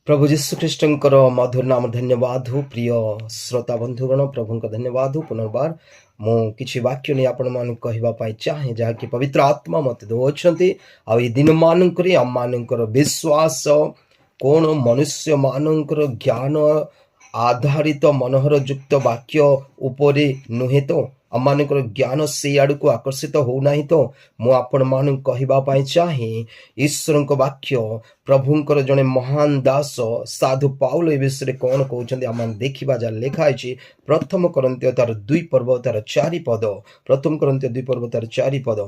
प्रभु जीशु ख्रीष्टर मधुर नाम धन्यवाद हो। प्रिय श्रोता बंधुगण प्रभु का धन्यवाद हो। पुनर्बार मु किछि वाक्य नहीं आपण मान कहवाई चाहे जहाँकि पवित्र आत्मा मत दौरान आ दिन मानक आम मानकर विश्वास कौन मनुष्य मानकर ज्ञान आधारित मनोहर युक्त वाक्य उपरे नुहे तो आम मानकर ज्ञान से आड़ को आकर्षित होना तो मुझे कहवाई चाहे ईश्वर वाक्य प्रभुंकर जड़े महान दास साधु पाउल ए विषय कौन कहते आम देखा जहाँ लिखाई प्रथम करंत्य तार 2 पर्व तार 4 पद प्रथम करंत्य 2 पर्व तार 4 पद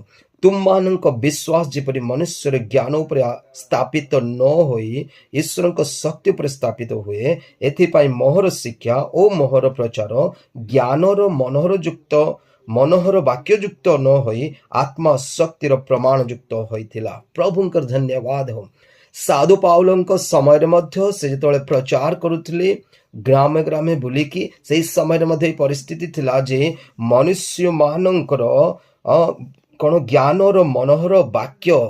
तुम मानक विश्वास जेपरी मनुष्य ज्ञान उपर स्थापित न होई ईश्वर शक्ति उपर स्थापित हुए एथिपाई मोहर शिक्षा ओ मोहर प्रचार ज्ञानर मनोहर वाक्ययुक्त न होई आत्मा शक्तिर प्रमाण युक्त होइथिला। प्रभुंकर धन्यवाद हो। साधु पाउलଙ୍କ समय मध्य से जेतोले प्रचार करुथिले ग्रामे ग्रामे बुलिकी से समय मध्य परिस्थिति थिला जे मनुष्य मानकर कौन ज्ञानर मनोहर वाक्य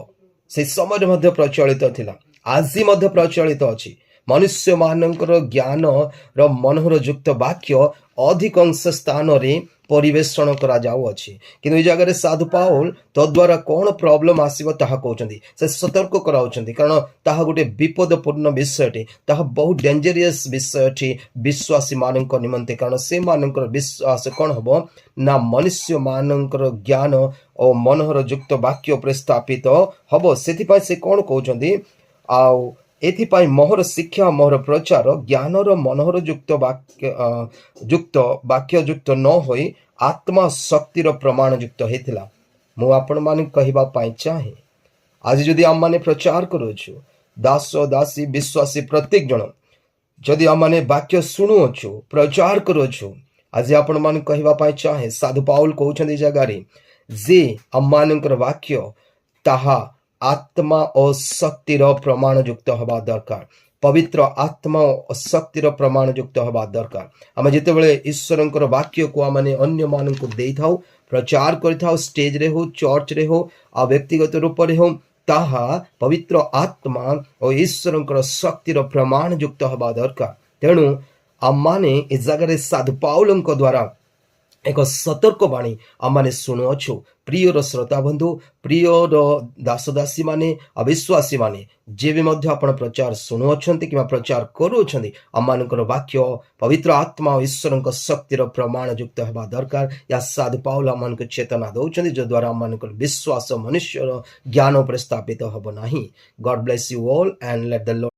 से समय मध्य प्रचलित थिला। आज मध्य प्रचलित अछि। मनुष्य मानकर ज्ञान र मनोहर युक्त वाक्य अधिकांश स्थान रे परिवेषण करा जाउ अछि किंतु जगह साधु पाउल तद्वारा कौन प्रॉब्लम आसीबो ताहा कहउछन्ती से सतर्क कराउछन्ती कारण ताहा गोटे विपदपूर्ण विषयटी ताहा बहुत डेंजरियस विषयटी विश्वासी मानक निमंते कारण से मानकर विश्वास कौन हबो ना मनुष्य मानकर ज्ञान और मनोहर युक्त वाक्य प्रस्थापित हबो सेथिपाई से कौन कहउछन्ती आ एथिपाई मोहर शिक्षा मोहर प्रचार ज्ञानर मनोहर युक्त वाक्य युक्त न होई आत्मा शक्तिर प्रमाण युक्त हेतिला। मु आपण माने कहबा पाई चाहे आज जदि आम माने प्रचार करूछु दास दासी विश्वासी प्रत्येक जन जदि आम माने वाक्य शुणुछु प्रचार करूछु आज आपण माने कहबा पाई चाहे साधु पाउल कहउछन्ती जगारे जे आम मानकर वाक्य ताहा आत्मा और शक्तिर प्रमाण युक्त हवा दरकार। पवित्र आत्मा और शक्तिर प्रमाण युक्त हवा दरकार। आम जितेबले ईश्वर वाक्य को आम अन्य मान को दे था प्रचार कर स्टेज रे हो चर्च रे हो आ व्यक्तिगत रूप रे हो ताहा पवित्र आत्मा और ईश्वर शक्तिर प्रमाण युक्त हवा दरकार। तेणु आम माने इस जगह साधु पाउल द्वारा एक सतर्क बाणी आम शुणुअछु। प्रियर श्रोता बंधु प्रियर दासदासी माने अविश्वासी माने जे भी मध्य आपण प्रचार शुणुअछन्ति कि प्रचार करूछन्ति आम मानकर वाक्य पवित्र आत्मा और ईश्वर शक्तिर प्रमाण युक्त हवा दरकार। या साधु पाउल आम मानक चेतना दौरान जो द्वारा आम मानकर विश्वास मनुष्य ज्ञान पर स्थापित हब नाही। God bless you all and let the Lord